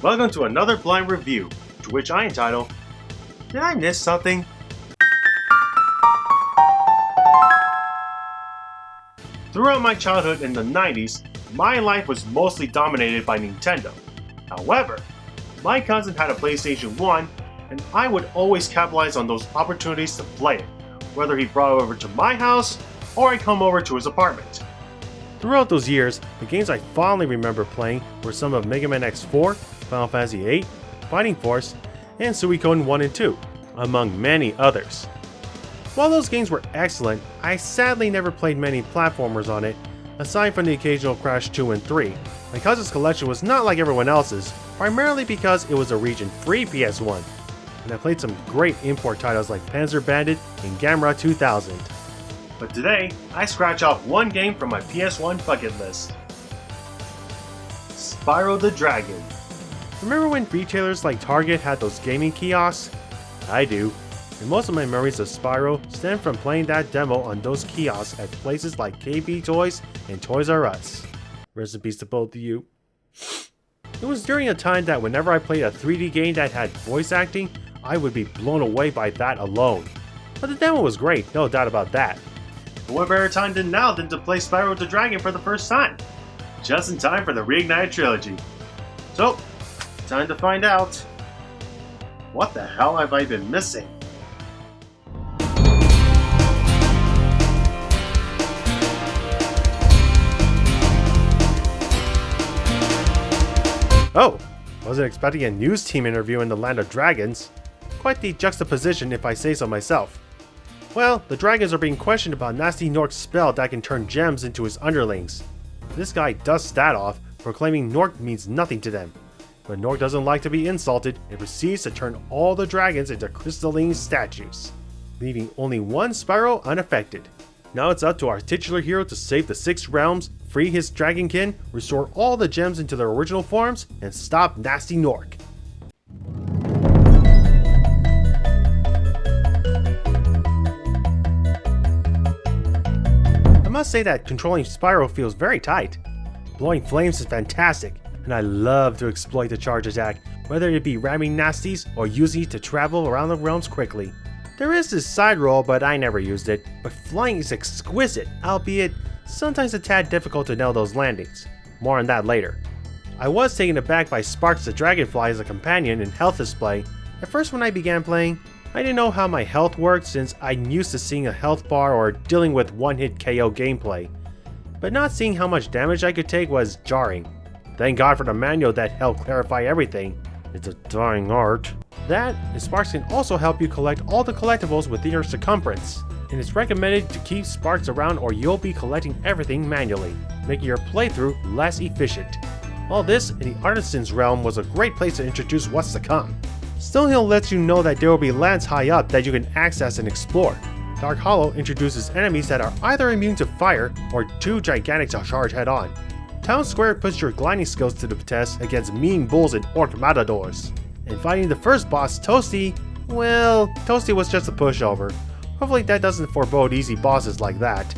Welcome to another blind review, to which I entitle, Did I Miss Something? Throughout my childhood in the 90s, my life was mostly dominated by Nintendo. However, my cousin had a PlayStation 1, and I would always capitalize on those opportunities to play it, whether he brought it over to my house or I come over to his apartment. Throughout those years, the games I fondly remember playing were some of Mega Man X4, Final Fantasy VIII, Fighting Force, and Suikoden 1 and 2, among many others. While those games were excellent, I sadly never played many platformers on it, aside from the occasional Crash 2 and 3. My cousin's collection was not like everyone else's, primarily because it was a region-free PS1, and I played some great import titles like Panzer Bandit and Gamera 2000. But today, I scratch off one game from my PS1 bucket list. Spyro the Dragon. Remember when retailers like Target had those gaming kiosks? I do, and most of my memories of Spyro stem from playing that demo on those kiosks at places like KB Toys and Toys R Us. Rest in peace to both of you. It was during a time that whenever I played a 3D game that had voice acting, I would be blown away by that alone. But the demo was great, no doubt about that. But what better time than now than to play Spyro the Dragon for the first time? Just in time for the Reignited trilogy. So, time to find out. What the hell have I been missing? Oh, wasn't expecting a news team interview in the Land of Dragons. Quite the juxtaposition if I say so myself. Well, the dragons are being questioned about Nasty Nork's spell that can turn gems into his underlings. This guy dusts that off, proclaiming Nork means nothing to them. But Nork doesn't like to be insulted and proceeds to turn all the dragons into crystalline statues, leaving only one Spyro unaffected. Now it's up to our titular hero to save the 6 realms, free his dragonkin, restore all the gems into their original forms, and stop Nasty Nork. I must say that controlling Spyro feels very tight. Blowing flames is fantastic, and I love to exploit the charge attack, whether it be ramming nasties or using it to travel around the realms quickly. There is this side roll, but I never used it, but flying is exquisite, albeit sometimes a tad difficult to nail those landings. More on that later. I was taken aback by Sparks the Dragonfly as a companion in health display. At first when I began playing, I didn't know how my health worked since I'm used to seeing a health bar or dealing with one-hit KO gameplay. But not seeing how much damage I could take was jarring. Thank God for the manual that helped clarify everything. It's a dying art. That, and Sparks can also help you collect all the collectibles within your circumference. And it's recommended to keep Sparks around or you'll be collecting everything manually, making your playthrough less efficient. All this in the Artisan's realm was a great place to introduce what's to come. Stonehill lets you know that there will be lands high up that you can access and explore. Dark Hollow introduces enemies that are either immune to fire or too gigantic to charge head on. Town Square puts your gliding skills to the test against mean bulls and orc matadors. And fighting the first boss, Toasty, well, Toasty was just a pushover. Hopefully that doesn't forebode easy bosses like that.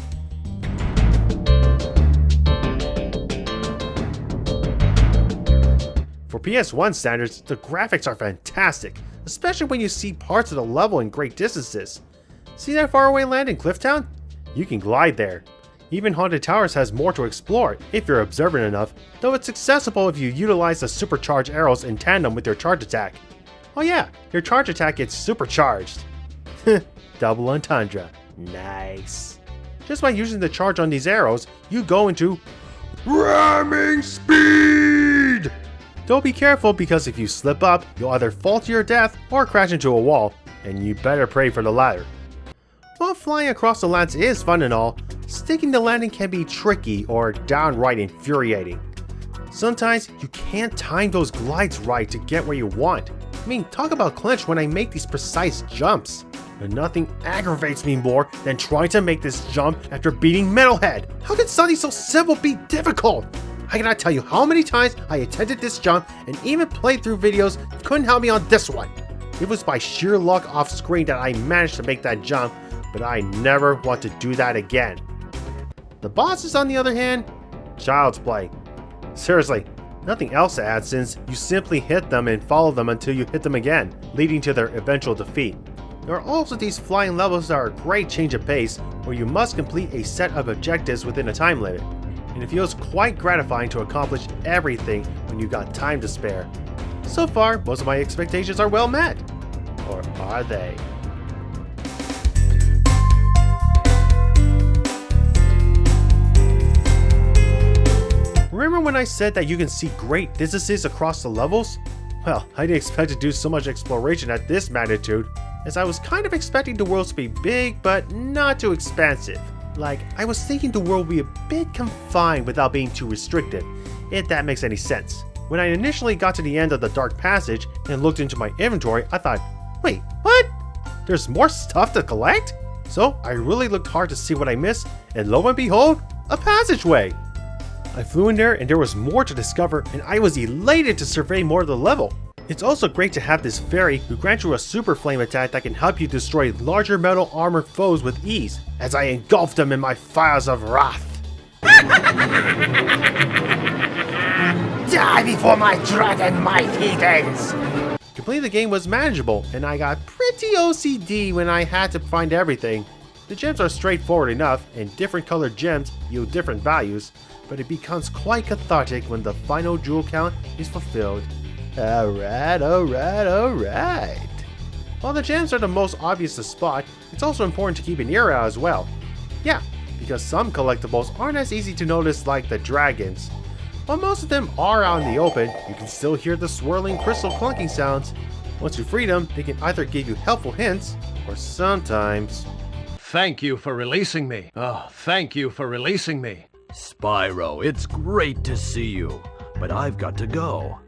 For PS1 standards, the graphics are fantastic, especially when you see parts of the level in great distances. See that faraway land in Clifftown? You can glide there. Even Haunted Towers has more to explore if you're observant enough, though it's accessible if you utilize the supercharged arrows in tandem with your charge attack. Oh yeah, your charge attack gets supercharged. Double entendre. Nice. Just by using the charge on these arrows, you go into ramming speed! Though be careful because if you slip up, you'll either fall to your death or crash into a wall, and you better pray for the latter. While flying across the lands is fun and all, sticking the landing can be tricky or downright infuriating. Sometimes you can't time those glides right to get where you want. I mean, talk about clinch when I make these precise jumps. But nothing aggravates me more than trying to make this jump after beating Metalhead. How can something so simple be difficult? I cannot tell you how many times I attempted this jump and even played through videos couldn't help me on this one. It was by sheer luck off screen that I managed to make that jump, but I never want to do that again. The bosses, on the other hand, child's play. Seriously, Nothing else to add since you simply hit them and follow them until you hit them again, leading to their eventual defeat. There are also these flying levels that are a great change of pace, where you must complete a set of objectives within a time limit, and it feels quite gratifying to accomplish everything when you got time to spare. So far, most of my expectations are well met. Or are they? Remember when I said that you can see great distances across the levels? Well, I didn't expect to do so much exploration at this magnitude, as I was kind of expecting the world to be big but not too expansive. Like, I was thinking the world would be a bit confined without being too restricted, if that makes any sense. When I initially got to the end of the dark passage and looked into my inventory, I thought, wait, what? There's more stuff to collect? So I really looked hard to see what I missed, and lo and behold, a passageway! I flew in there and there was more to discover, and I was elated to survey more of the level. It's also great to have this fairy who grants you a super flame attack that can help you destroy larger metal armored foes with ease, as I engulf them in my fires of wrath. Die before my dragon might, heathens! Completing the game was manageable, and I got pretty OCD when I had to find everything. The gems are straightforward enough, and different colored gems yield different values, but it becomes quite cathartic when the final jewel count is fulfilled. Alright. While the gems are the most obvious to spot, it's also important to keep an ear out as well. Yeah, because some collectibles aren't as easy to notice like the dragons. While most of them are out in the open, you can still hear the swirling crystal clunking sounds. Once you free them, they can either give you helpful hints, or sometimes... Thank you for releasing me. Oh, thank you for releasing me. Spyro, it's great to see you, but I've got to go.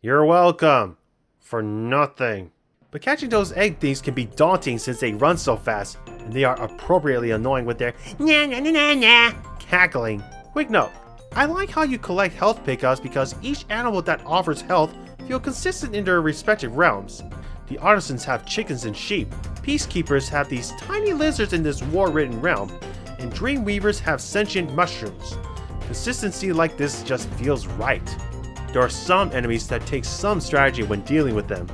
You're welcome. For nothing. But catching those egg thieves can be daunting since they run so fast, and they are appropriately annoying with their cackling. Quick note, I like how you collect health pickups because each animal that offers health feel consistent in their respective realms. The artisans have chickens and sheep, peacekeepers have these tiny lizards in this war-ridden realm, and dreamweavers have sentient mushrooms. Consistency like this just feels right. There are some enemies that take some strategy when dealing with them.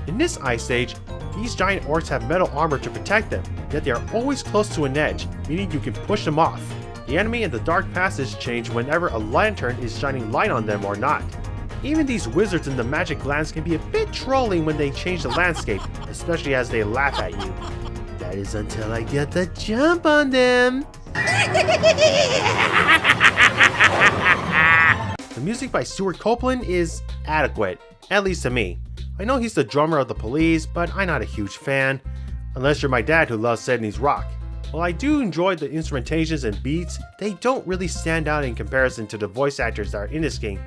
In this ice age, these giant orcs have metal armor to protect them, yet they are always close to an edge, meaning you can push them off. The enemy in the dark passage change whenever a lantern is shining light on them or not. Even these wizards in the magic lands can be a bit trolling when they change the landscape, especially as they laugh at you. That is until I get the jump on them. The music by Stuart Copeland is adequate, at least to me. I know he's the drummer of the Police, but I'm not a huge fan, unless you're my dad who loves 70s rock. While I do enjoy the instrumentations and beats, they don't really stand out in comparison to the voice actors that are in this game.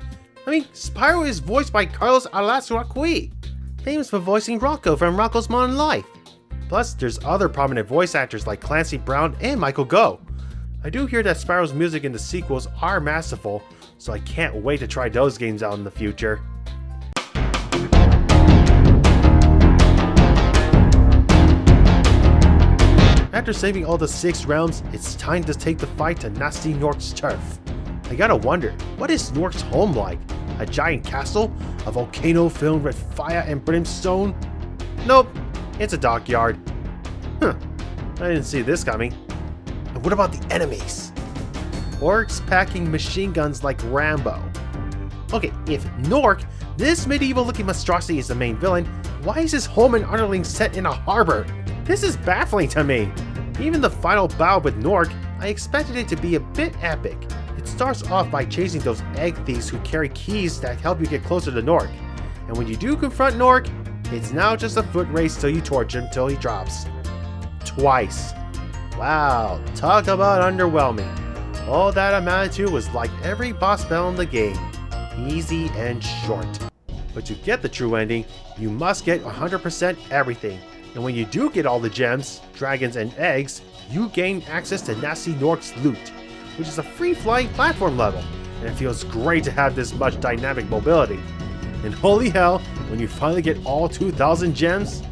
I mean, Spyro is voiced by Carlos Alasraqui, famous for voicing Rocco from Rocco's Modern Life. Plus, there's other prominent voice actors like Clancy Brown and Michael Goh. I do hear that Spyro's music in the sequels are masterful, so I can't wait to try those games out in the future. After saving all the 6 realms, it's time to take the fight to Nasty Nork's turf. I gotta wonder, what is Nork's home like? A giant castle? A volcano filled with fire and brimstone? Nope, it's a dockyard. Huh, I didn't see this coming. And what about the enemies? Orcs packing machine guns like Rambo. Okay, if Nork, this medieval looking monstrosity, is the main villain, why is his home in Underling set in a harbor? This is baffling to me. Even the final battle with Nork, I expected it to be a bit epic. It starts off by chasing those egg thieves who carry keys that help you get closer to Nork. And when you do confront Nork, it's now just a foot race till you torch him till he drops. Twice. Wow, talk about underwhelming. All that amounted to was like every boss battle in the game. Easy and short. But to get the true ending, you must get 100% everything. And when you do get all the gems, dragons, and eggs, you gain access to Nasty Nork's loot, which is a free-flying platform level, and it feels great to have this much dynamic mobility. And holy hell, when you finally get all 2,000 gems,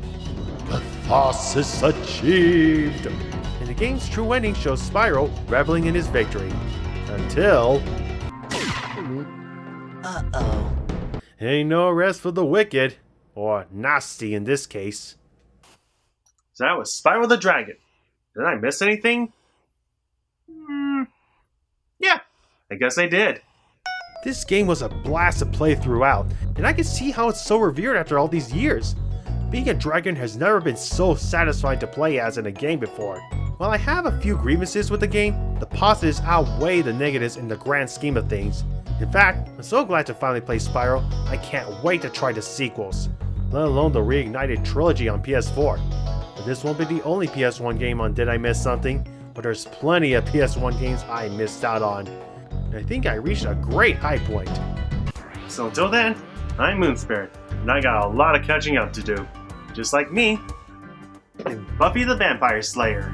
catharsis achieved! And the game's true ending shows Spyro reveling in his victory. Until... Uh-oh. Ain't no rest for the wicked. Or nasty in this case. So that was Spyro the Dragon. Did I miss anything? Yeah, I guess I did. This game was a blast to play throughout, and I can see how it's so revered after all these years. Being a dragon has never been so satisfying to play as in a game before. While I have a few grievances with the game, the positives outweigh the negatives in the grand scheme of things. In fact, I'm so glad to finally play Spyro, I can't wait to try the sequels, let alone the reignited trilogy on PS4. But this won't be the only PS1 game on Did I Miss Something, but there's plenty of PS1 games I missed out on. And I think I reached a great high point. So until then, I'm Moonspirit, and I got a lot of catching up to do. Just like me, and Buffy the Vampire Slayer.